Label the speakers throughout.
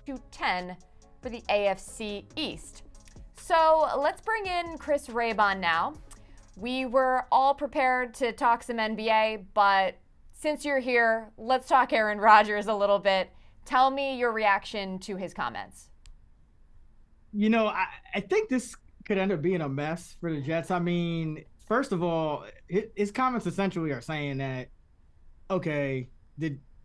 Speaker 1: 210 for the AFC East. So let's bring in Chris Raybon now. We were all prepared to talk some NBA, but since you're here, let's talk Aaron Rodgers a little bit. Tell me your reaction to his comments.
Speaker 2: I think this could end up being a mess for the Jets. I mean, first of all, his comments essentially are saying that, okay,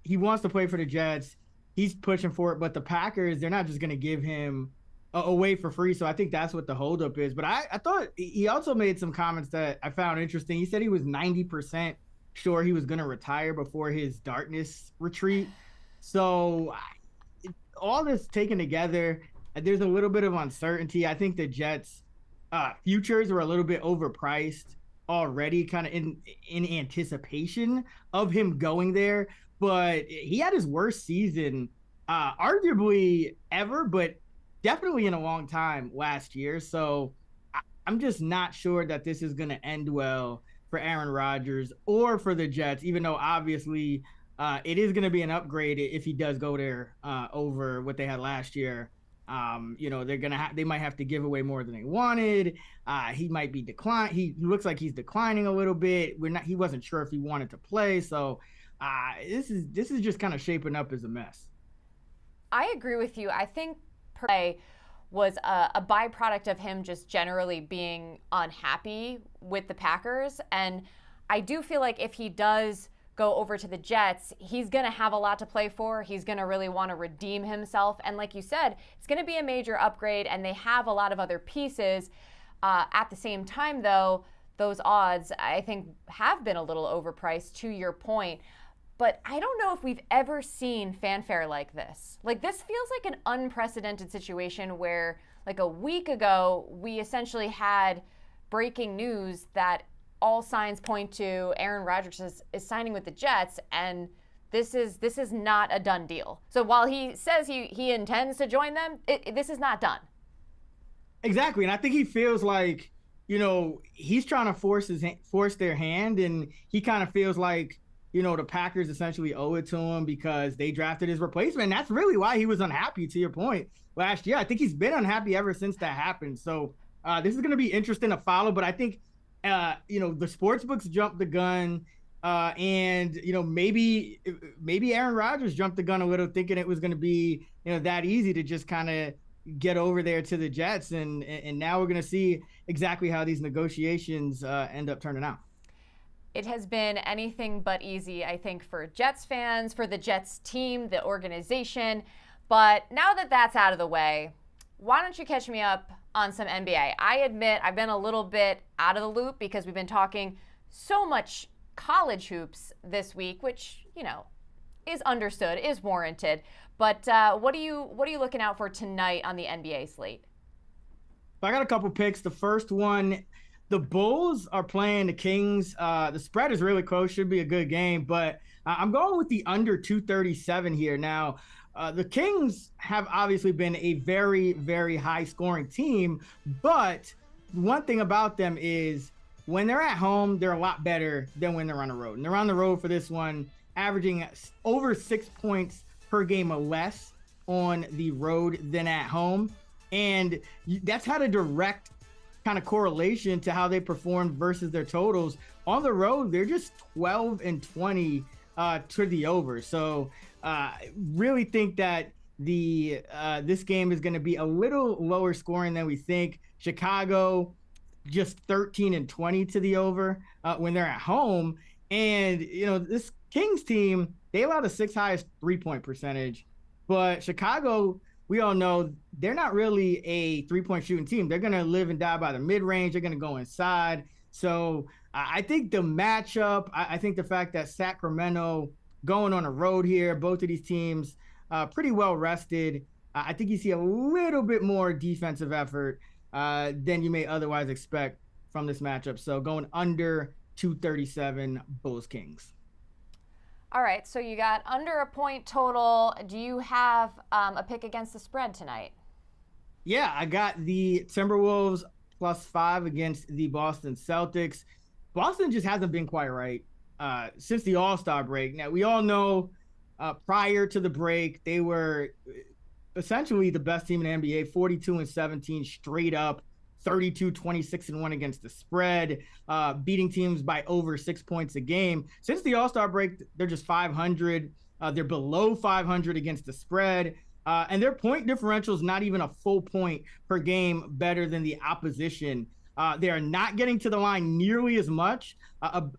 Speaker 2: he wants to play for the Jets. He's pushing for it, but the Packers, they're not just going to give him away for free. So I think that's what the holdup is. But I thought he also made some comments that I found interesting. He said he was 90% sure he was going to retire before his darkness retreat. So all this taken together, there's a little bit of uncertainty. I think the Jets futures were a little bit overpriced already, kind of in anticipation of him going there. But he had his worst season arguably ever, but definitely in a long time last year. So I'm just not sure that this is going to end well for Aaron Rodgers or for the Jets, even though obviously it is going to be an upgrade if he does go there over what they had last year. They might have to give away more than they wanted. He might be declined. He looks like he's declining a little bit. He wasn't sure if he wanted to play. So this is just kind of shaping up as a mess.
Speaker 1: I agree with you. I think play was a byproduct of him just generally being unhappy with the Packers. And I do feel like if he does go over to the Jets, he's going to have a lot to play for. He's going to really want to redeem himself. And like you said, it's going to be a major upgrade, and they have a lot of other pieces. At the same time, though, those odds, I think, have been a little overpriced, to your point. But I don't know if we've ever seen fanfare like this. Like, this feels like an unprecedented situation where, like, a week ago, we essentially had breaking news that all signs point to Aaron Rodgers is signing with the Jets, and this is not a done deal. So while he says he intends to join them, this is not done.
Speaker 2: Exactly, and I think he feels like, he's trying to force their hand, and he kind of feels like, the Packers essentially owe it to him because they drafted his replacement. And that's really why he was unhappy, to your point, last year. I think he's been unhappy ever since that happened. So this is going to be interesting to follow, but I think the sports books jumped the gun, and maybe Aaron Rodgers jumped the gun a little, thinking it was going to be that easy to just kind of get over there to the Jets, and now we're going to see exactly how these negotiations end up turning out.
Speaker 1: It has been anything but easy, I think, for Jets fans, for the Jets team, the organization. But now that that's out of the way, why don't you catch me up on some NBA? I admit I've been a little bit out of the loop because we've been talking so much college hoops this week, which, is understood, is warranted. But what are you looking out for tonight on the NBA slate?
Speaker 2: I got a couple picks. The first one, the Bulls are playing the Kings. The spread is really close, should be a good game, but I'm going with the under 237 here. Now, the Kings have obviously been a very, very high-scoring team, but one thing about them is when they're at home, they're a lot better than when they're on the road. And they're on the road for this one, averaging over 6 points per game or less on the road than at home. And that's had a direct kind of correlation to how they performed versus their totals. On the road, they're just 12-20 to the over. So really think that this game is going to be a little lower scoring than we think. Chicago just 13-20 to the over when they're at home. And, this Kings team, they allow the sixth highest 3-point percentage, but Chicago, we all know they're not really a 3-point shooting team. They're going to live and die by the mid-range. They're going to go inside. So I think the matchup, I think the fact that Sacramento going on a road here, both of these teams pretty well rested. I think you see a little bit more defensive effort than you may otherwise expect from this matchup. So going under 237 Bulls Kings.
Speaker 1: All right, so you got under a point total. Do you have a pick against the spread tonight?
Speaker 2: Yeah, I got the Timberwolves +5 against the Boston Celtics. Boston just hasn't been quite right since the All-Star break. Now, we all know prior to the break, they were essentially the best team in the NBA, 42-17 straight up, 32-26-1 against the spread, beating teams by over 6 points a game. Since the All-Star break, they're just 500. They're below 500 against the spread. And their point differential is not even a full point per game better than the opposition. They are not getting to the line nearly as much,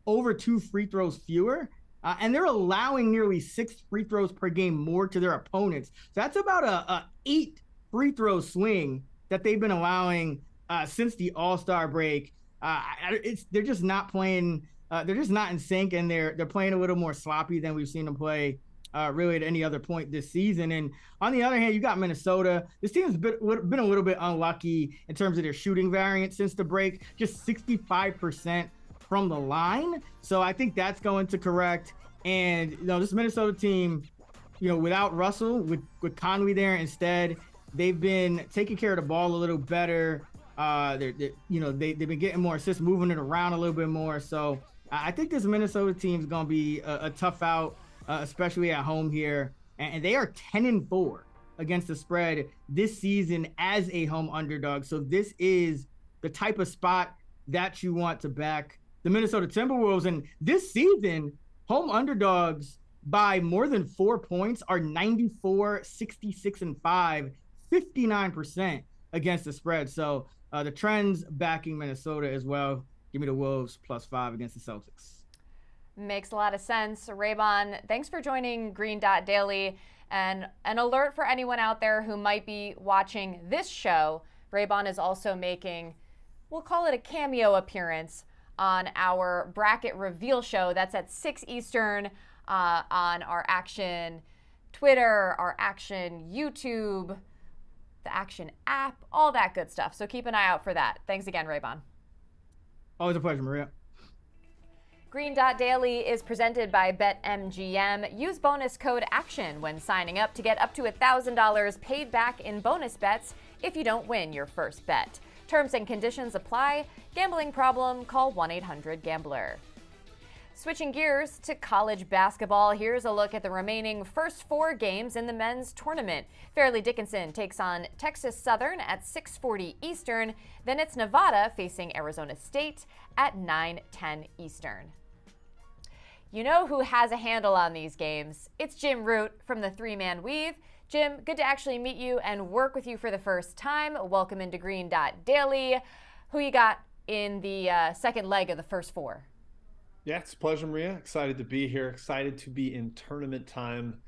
Speaker 2: over 2 free throws fewer. And they're allowing nearly 6 free throws per game more to their opponents. So that's about a 8 free throw swing that they've been allowing since the All-Star break. They're just not playing. They're just not in sync, and they're playing a little more sloppy than we've seen them play really at any other point this season. And on the other hand, you got Minnesota. This team's been a little bit unlucky in terms of their shooting variance since the break, just 65% from the line. So I think that's going to correct. And, this Minnesota team, without Russell, with Conley there instead, they've been taking care of the ball a little better. They've been getting more assists, moving it around a little bit more. So I think this Minnesota team is going to be a tough out, especially at home here. And they are 10-4 against the spread this season as a home underdog. So this is the type of spot that you want to back the Minnesota Timberwolves. And this season, home underdogs by more than 4 points are 94, 66, and 5, 59% against the spread. So the trends backing Minnesota as well. Give me the Wolves +5 against the Celtics.
Speaker 1: Makes a lot of sense. Raybon, thanks for joining Green Dot Daily. And an alert for anyone out there who might be watching this show, Raybon is also making, we'll call it a cameo appearance on our bracket reveal show. That's at 6 Eastern on our Action Twitter, our Action YouTube, the Action app, all that good stuff. So keep an eye out for that. Thanks again, Raybon.
Speaker 2: Always a pleasure, Maria.
Speaker 1: Green Dot Daily is presented by BetMGM. Use bonus code ACTION when signing up to get up to $1,000 paid back in bonus bets if you don't win your first bet. Terms and conditions apply. Gambling problem? Call 1-800-GAMBLER. Switching gears to college basketball, here's a look at the remaining first 4 games in the men's tournament. Fairleigh Dickinson takes on Texas Southern at 6:40 Eastern. Then it's Nevada facing Arizona State at 9:10 Eastern. You know who has a handle on these games? It's Jim Root from the 3-Man Weave. Jim, good to actually meet you and work with you for the first time. Welcome into Green Dot Daily. Who you got in the second leg of the first 4?
Speaker 3: Yeah, it's a pleasure, Maria. Excited to be here. Excited to be in tournament time.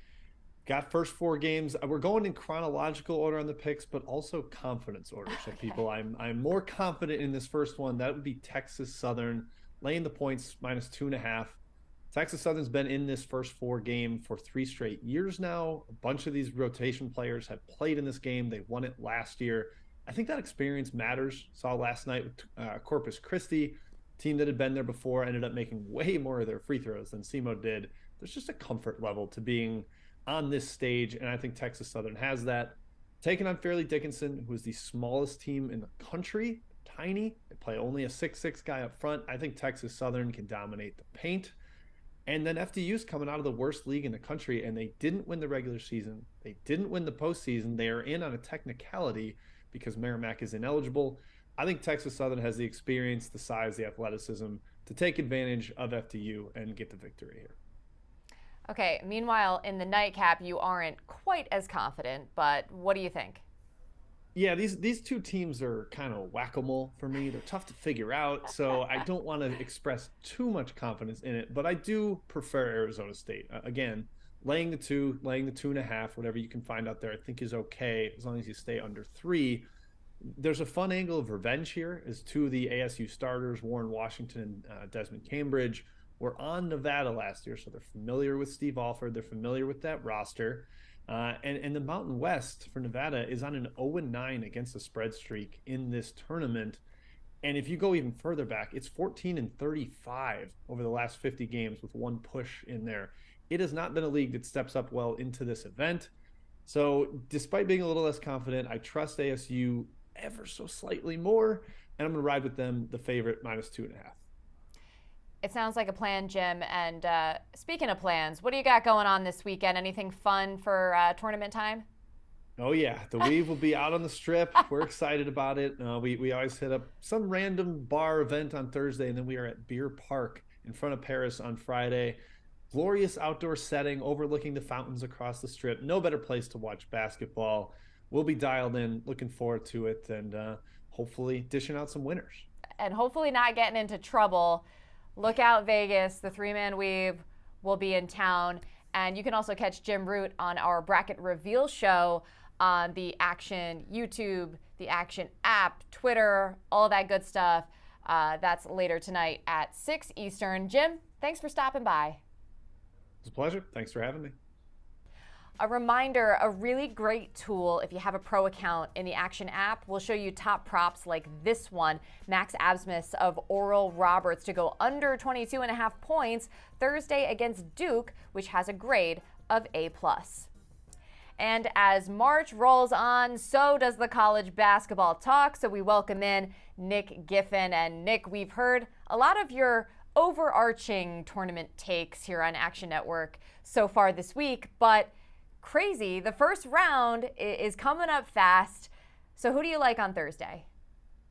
Speaker 3: Got first 4 games. We're going in chronological order on the picks, but also confidence order. So people, I'm more confident in this first one. That would be Texas Southern laying the points -2.5. Texas Southern's been in this first 4 game for 3 straight years now. A bunch of these rotation players have played in this game. They won it last year. I think that experience matters. Saw last night with Corpus Christi, team that had been there before, ended up making way more of their free throws than SEMO did. There's just a comfort level to being on this stage, and I think Texas Southern has that. Taking on Fairleigh Dickinson, who is the smallest team in the country, tiny. They play only a 6'6" guy up front. I think Texas Southern can dominate the paint. And then FDU's coming out of the worst league in the country, and they didn't win the regular season. They didn't win the postseason. They are in on a technicality because Merrimack is ineligible. I think Texas Southern has the experience, the size, the athleticism to take advantage of FDU and get the victory here.
Speaker 1: Okay, meanwhile, in the nightcap, you aren't quite as confident, but what do you think?
Speaker 3: Yeah, these 2 teams are kind of whack-a-mole for me. They're tough to figure out, so I don't want to express too much confidence in it, but I do prefer Arizona State. Again, laying the 2, laying the 2.5, whatever you can find out there, I think is okay as long as you stay under 3. There's a fun angle of revenge here as 2 of the ASU starters, Warren Washington and Desmond Cambridge, were on Nevada last year, so they're familiar with Steve Alford. They're familiar with that roster. And the Mountain West for Nevada is on an 0-9 against the spread streak in this tournament. And if you go even further back, it's 14-35 over the last 50 games with 1 push in there. It has not been a league that steps up well into this event. So despite being a little less confident, I trust ASU ever so slightly more, and I'm going to ride with them, the favorite, -2.5.
Speaker 1: It sounds like a plan, Jim. And speaking of plans, what do you got going on this weekend? Anything fun for tournament time?
Speaker 3: Oh yeah, the weave will be out on the strip. We're excited about it. We always hit up some random bar event on Thursday, and then we are at Beer Park in front of Paris on Friday. Glorious outdoor setting overlooking the fountains across the strip. No better place to watch basketball. We'll be dialed in, looking forward to it, and hopefully dishing out some winners.
Speaker 1: And hopefully not getting into trouble. Look out, Vegas. The three-man weave will be in town. And you can also catch Jim Root on our bracket reveal show on the Action YouTube, the Action app, Twitter, all that good stuff. That's later tonight at 6 Eastern. Jim, thanks for stopping by.
Speaker 3: It's a pleasure. Thanks for having me.
Speaker 1: A reminder, a really great tool if you have a pro account in the Action app will show you top props like this one, Max Absmus of Oral Roberts to go under 22.5 points Thursday against Duke, which has a grade of A+. And as March rolls on, so does the college basketball talk. So we welcome in Nick Giffen. And Nick, we've heard a lot of your overarching tournament takes here on Action Network so far this week, but crazy, the first round is coming up fast. So who do you like on Thursday?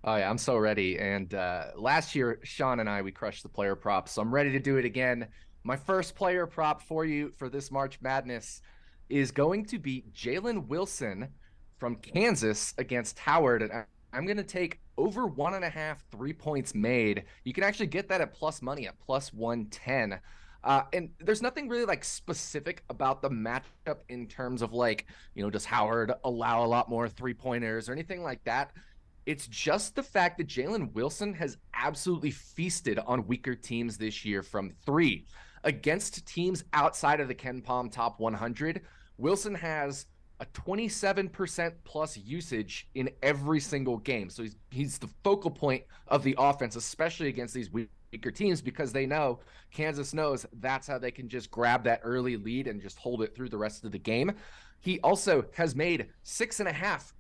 Speaker 4: Oh yeah, I'm so ready. And last year, Sean and I, we crushed the player props, so I'm ready to do it again. My first player prop for you for this March Madness is going to be Jalen Wilson from Kansas against Howard. And I'm going to take over 1.5 3 points made. You can actually get that at plus money at plus 110. And there's nothing really like specific about the matchup in terms of like, does Howard allow a lot more 3-pointers or anything like that? It's just the fact that Jalen Wilson has absolutely feasted on weaker teams this year from 3. Against teams outside of the KenPom top 100, Wilson has a 27% plus usage in every single game. So he's the focal point of the offense, especially against these weaker teams, because they know, Kansas knows that's how they can just grab that early lead and just hold it through the rest of the game. He also has made 6.5.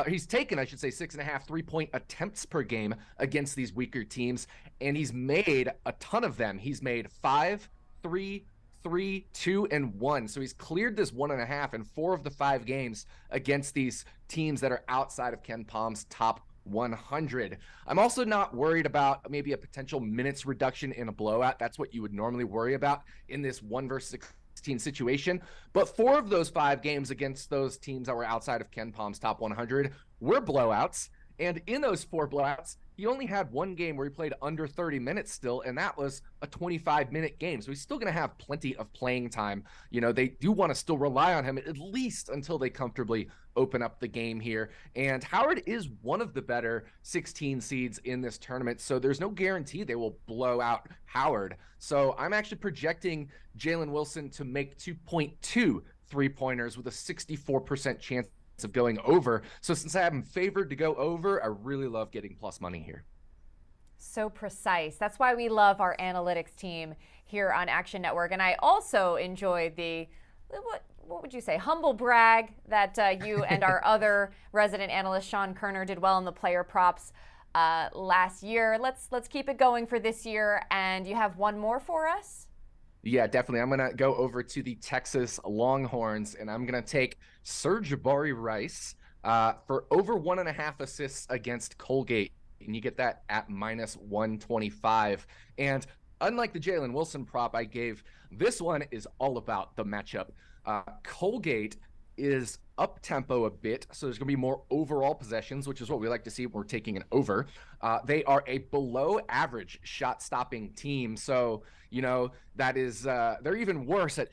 Speaker 4: He's taken, I should say, 6.5 3-point attempts per game against these weaker teams, and he's made a ton of them. He's made 5, 3, 3, 2, and 1. So he's cleared this 1.5 in 4 of the 5 games against these teams that are outside of KenPom's top 100. I'm also not worried about maybe a potential minutes reduction in a blowout. That's what you would normally worry about in this 1 versus 16 situation. But 4 of those 5 games against those teams that were outside of KenPom's top 100 were blowouts. And in those 4 blowouts, he only had 1 game where he played under 30 minutes still, and that was a 25-minute game. So he's still going to have plenty of playing time. They do want to still rely on him at least until they comfortably open up the game here. And Howard is one of the better 16 seeds in this tournament, so there's no guarantee they will blow out Howard. So I'm actually projecting Jalen Wilson to make 2.2 3-pointers with a 64% chance of going over. So since I have him favored to go over, I really love getting plus money here.
Speaker 1: So precise. That's why we love our analytics team here on Action Network. And I also enjoy the, what would you say, humble brag that you and our other resident analyst, Sean Kerner, did well in the player props last year. Let's keep it going for this year. And you have one more for us?
Speaker 4: Yeah, definitely. I'm going to go over to the Texas Longhorns, and I'm going to take Jabari Rice for over 1.5 assists against Colgate. And you get that at minus 125. And unlike the Jalen Wilson prop I gave, this one is all about the matchup. Colgate is up-tempo a bit, so there's going to be more overall possessions, which is what we like to see when we're taking an over. They are a below-average shot-stopping team, so, that is, they're even worse at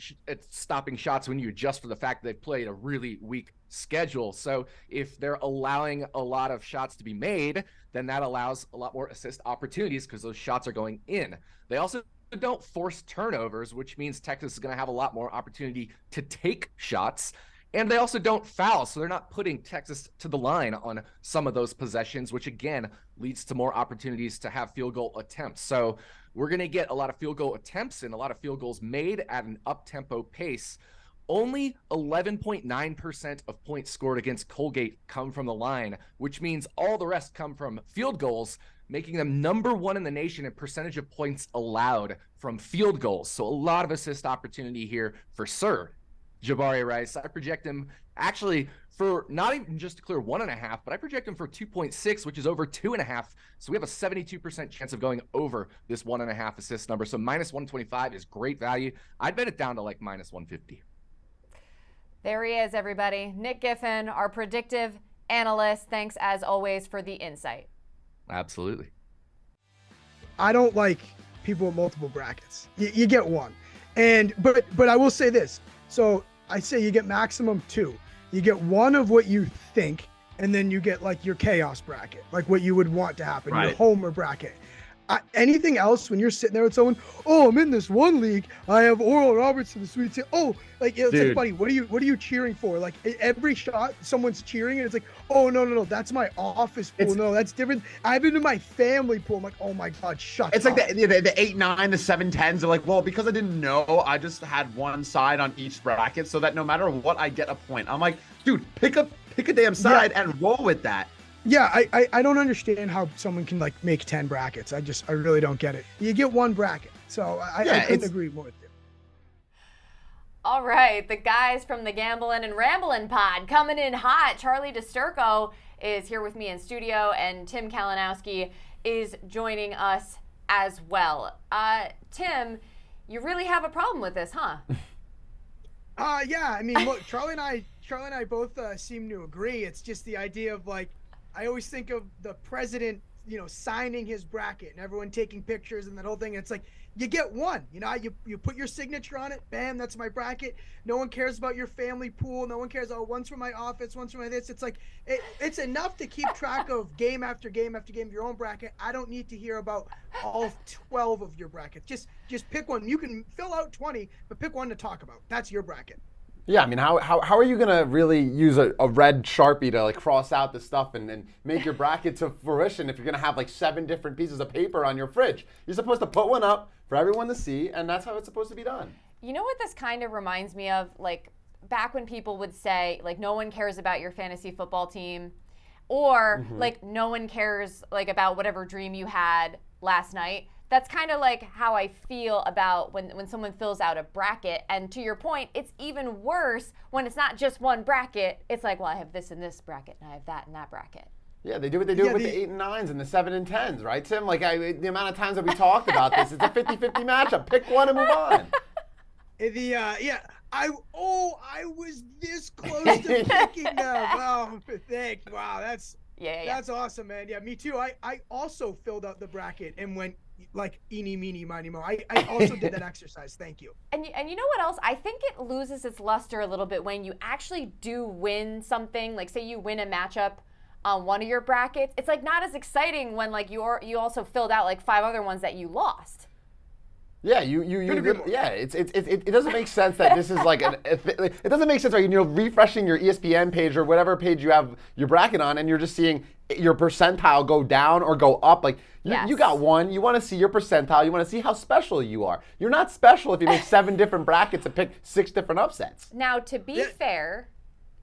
Speaker 4: stopping shots when you adjust for the fact that they've played a really weak schedule. So if they're allowing a lot of shots to be made, then that allows a lot more assist opportunities because those shots are going in. They also don't force turnovers, which means Texas is going to have a lot more opportunity to take shots. And they also don't foul, so they're not putting Texas to the line on some of those possessions, which again leads to more opportunities to have field goal attempts. So we're going to get a lot of field goal attempts and a lot of field goals made at an up-tempo pace. Only 11.9% of points scored against Colgate come from the line, which means all the rest come from field goals, making them number 1 in the nation in percentage of points allowed from field goals. So a lot of assist opportunity here for Jabari Rice. I project him actually for not even just to clear 1.5, but I project him for 2.6, which is over 2.5. So we have a 72% chance of going over this 1.5 assist number. So minus 125 is great value. I'd bet it down to like minus 150.
Speaker 1: There he is, everybody. Nick Giffen, our predictive analyst. Thanks, as always, for the insight.
Speaker 4: Absolutely.
Speaker 5: I don't like people with multiple brackets. You get one. But I will say this. So I say you get maximum 2. You get one of what you think, and then you get like your chaos bracket, like what you would want to happen, your homer bracket. Anything else when you're sitting there with someone, oh, I'm in this one league, I have Oral Roberts in the Sweet 16. Oh, like it's like, buddy, what are you cheering for? Like every shot, someone's cheering, and it's like, oh no, that's my office pool. No, that's different. I've been in my family pool. I'm like, oh my God, shut up.
Speaker 6: It's like the 8-9, the 7-10s. They're like, well, because I didn't know, I just had one side on each bracket, so that no matter what, I get a point. I'm like, dude, pick a damn side and roll with that.
Speaker 5: Yeah, I don't understand how someone can like make 10 brackets. I really don't get it. You get one bracket. So I couldn't agree more with you.
Speaker 1: All right, the guys from the Gamblin and Ramblin pod coming in hot. Charlie DiSturco is here with me in studio, and Tim Kalinowski is joining us as well. Tim, you really have a problem with this, huh?
Speaker 5: Yeah, I mean, look, Charlie and I both seem to agree. It's just the idea of like, I always think of the president, signing his bracket and everyone taking pictures and that whole thing. It's like, you get one, you put your signature on it. Bam, that's my bracket. No one cares about your family pool. No one cares. Oh, one's for my office, one's for my this. It's like, it's enough to keep track of game after game after game, your own bracket. I don't need to hear about all 12 of your brackets. Just pick one. You can fill out 20, but pick one to talk about. That's your bracket.
Speaker 6: Yeah, I mean, how are you going to really use a red Sharpie to like cross out the stuff and make your bracket to fruition if you're going to have like 7 different pieces of paper on your fridge? You're supposed to put one up for everyone to see, and that's how it's supposed to be done.
Speaker 1: You know what this kind of reminds me of? Like back when people would say, like, no one cares about your fantasy football team, or like no one cares like about whatever dream you had last night. That's kind of like how I feel about when someone fills out a bracket. And to your point, it's even worse when it's not just one bracket. It's like, well, I have this in this bracket, and I have that in that bracket.
Speaker 6: Yeah, they do what they do with the 8 and 9s and the 7 and 10s, right, Tim? Like the amount of times that we talked about this, it's a 50-50 matchup. Pick one and move on.
Speaker 5: I was this close to picking them. Oh, thanks. Wow, that's awesome, man. Yeah, me too. I also filled out the bracket and went like eeny, meeny, miny, mo. I also did that exercise. Thank you.
Speaker 1: And you know what else? I think it loses its luster a little bit when you actually do win something. Like say you win a matchup on one of your brackets. It's like not as exciting when like you also filled out like 5 other ones that you lost.
Speaker 6: Yeah, it doesn't make sense that this is like it doesn't make sense like you're refreshing your ESPN page or whatever page you have your bracket on, and you're just seeing your percentile go down or go up. Like you got one, you want to see your percentile, you want to see how special you are. You're not special if you make 7 different brackets and pick 6 different upsets.
Speaker 1: Now, to be fair,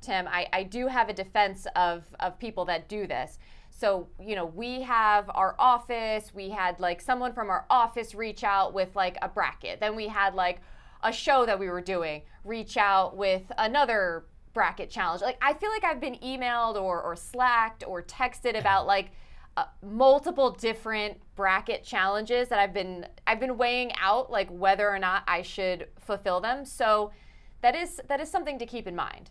Speaker 1: Tim, I do have a defense of people that do this. So, we have our office, we had like someone from our office reach out with like a bracket. Then we had like a show that we were doing reach out with another bracket challenge. Like I feel like I've been emailed or slacked or texted about like multiple different bracket challenges that I've been weighing out like whether or not I should fulfill them. So that is something to keep in mind.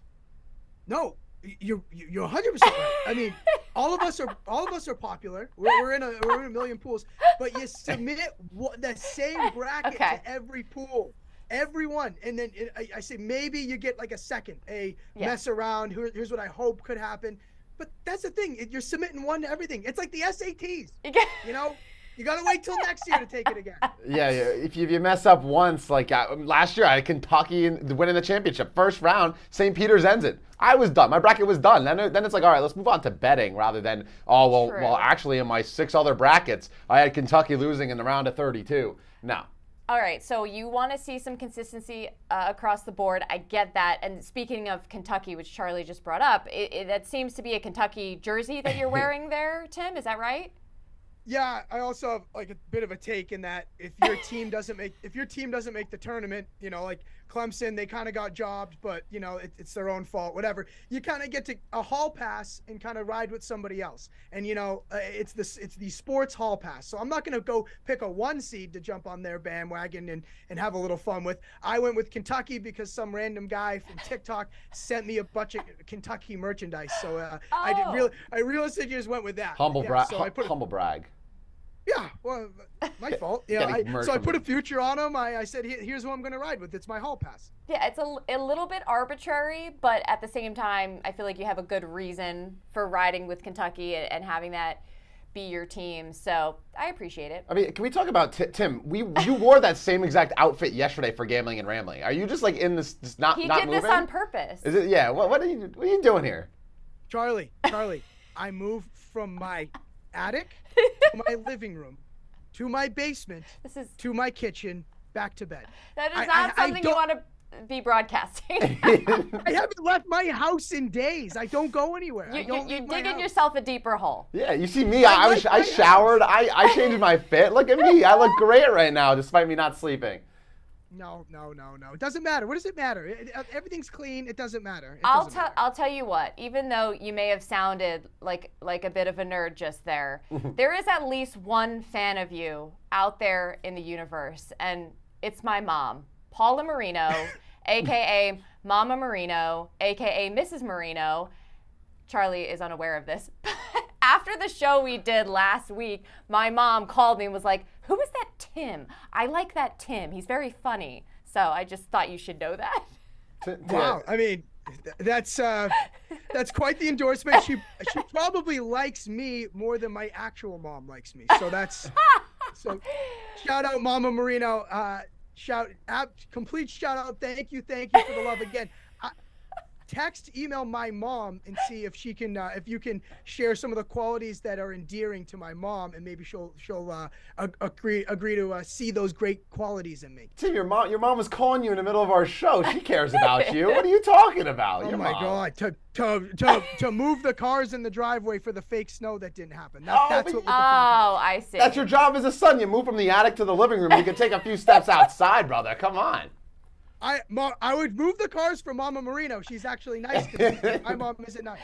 Speaker 5: No. You're 100% right. I mean, all of us are popular. We're in a million pools, but you submit the same bracket to every pool, everyone, and then I say maybe you get like a second, mess around. Here's what I hope could happen, but that's the thing. You're submitting one to everything. It's like the SATs. You got to wait till next year to take it again.
Speaker 6: Yeah. If you mess up once, like last year, I had Kentucky winning the championship. First round, St. Peter's ends it. I was done. My bracket was done. Then it's like, all right, let's move on to betting rather than, well, actually in my 6 other brackets, I had Kentucky losing in the round of 32. No.
Speaker 1: All right, so you want to see some consistency across the board. I get that. And speaking of Kentucky, which Charlie just brought up, that seems to be a Kentucky jersey that you're wearing there, Tim. Is that right?
Speaker 5: Yeah, I also have like a bit of a take in that if your team doesn't make the tournament, like Clemson, they kind of got jobbed, but it's their own fault, whatever. You kind of get to a hall pass and kind of ride with somebody else. And it's the sports hall pass. So I'm not going to go pick a 1 seed to jump on their bandwagon and have a little fun with. I went with Kentucky because some random guy from TikTok sent me a bunch of Kentucky merchandise. So I realistically just went with that.
Speaker 6: Humble brag.
Speaker 5: Yeah, well, my fault. So I put a future on him. I said, here's who I'm going to ride with. It's my hall pass.
Speaker 1: Yeah, it's a little bit arbitrary, but at the same time, I feel like you have a good reason for riding with Kentucky and having that be your team. So I appreciate it.
Speaker 6: I mean, can we talk about Tim? You wore that same exact outfit yesterday for Gambling and Rambling. Are you just like in this just not moving?
Speaker 1: He did this on purpose.
Speaker 6: Is it? Yeah. What are you doing here?
Speaker 5: Charlie, I moved from my attic to my living room to my basement to my kitchen back to bed.
Speaker 1: That is not something you want to be broadcasting.
Speaker 5: I haven't left my house in days. I don't go anywhere.
Speaker 1: You're digging yourself a deeper hole.
Speaker 6: Yeah, you see me. I showered. I changed my fit. Look at me. I look great right now, despite me not sleeping.
Speaker 5: No. It doesn't matter. What does it matter? Everything's clean. It doesn't matter.
Speaker 1: I'll tell you what. Even though you may have sounded like a bit of a nerd just there, there is at least one fan of you out there in the universe, and it's my mom, Paula Marino, aka Mama Marino, aka Mrs. Marino. Charlie is unaware of this. After the show we did last week, my mom called me and was like, "Who is that Tim? I like that Tim. He's very funny." So I just thought you should know that.
Speaker 5: Wow. I mean, that's quite the endorsement. She probably likes me more than my actual mom likes me. So shout out Mama Marino. Complete shout out. Thank you for the love again. Email my mom and see if she can, if you can share some of the qualities that are endearing to my mom, and maybe she'll agree to see those great qualities in me.
Speaker 6: Tim, your mom was calling you in the middle of our show. She cares about you. What are you talking about?
Speaker 5: Oh my God! To move the cars in the driveway for the fake snow that didn't happen. That's what.
Speaker 1: I see.
Speaker 6: That's your job as a son. You move from the attic to the living room. You can take a few steps outside, brother. Come on.
Speaker 5: I would move the cars for Mama Marino. She's actually nice to me. My mom isn't nice.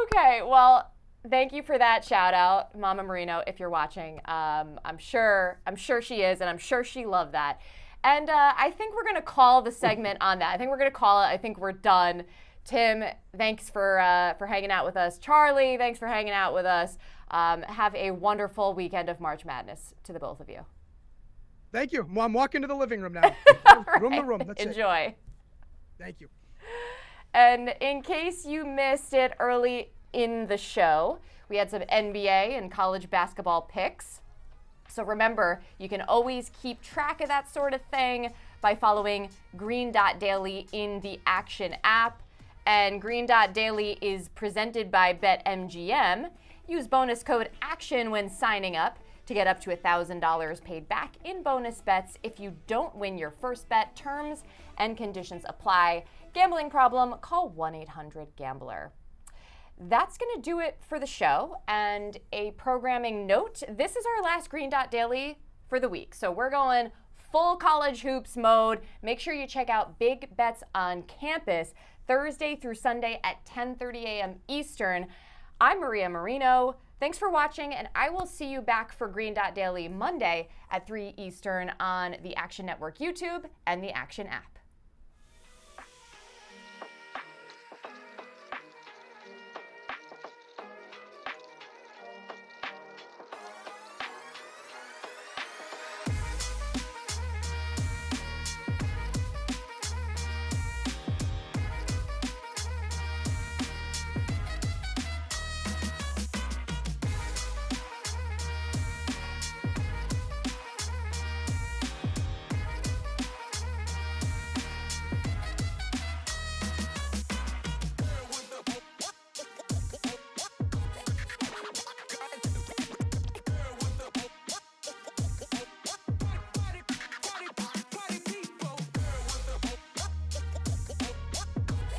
Speaker 1: Okay, well, thank you for that shout out, Mama Marino, if you're watching. I'm sure she is, and I'm sure she loved that. And I think we're gonna call the segment on that. I think we're gonna call it. I think we're done. Tim, thanks for hanging out with us. Charlie, thanks for hanging out with us. Have a wonderful weekend of March Madness to the both of you.
Speaker 5: Thank you. Well, I'm walking to the living room now. Room to room. That's
Speaker 1: Enjoy.
Speaker 5: It. Thank you.
Speaker 1: And in case you missed it early in the show, we had some NBA and college basketball picks. So remember, you can always keep track of that sort of thing by following Green Dot Daily in the Action app. And Green Dot Daily is presented by BetMGM. Use bonus code ACTION when signing up to get up to $1,000 paid back in bonus bets if you don't win your first bet. Terms and conditions apply. Gambling problem? Call 1-800-GAMBLER. That's going to do it for the show. And a programming note, this is our last Green Dot Daily for the week. So we're going full college hoops mode. Make sure you check out Big Bets on Campus Thursday through Sunday at 10:30 a.m. Eastern. I'm Maria Marino. Thanks for watching, and I will see you back for Green Dot Daily Monday at 3 Eastern on the Action Network YouTube and the Action app.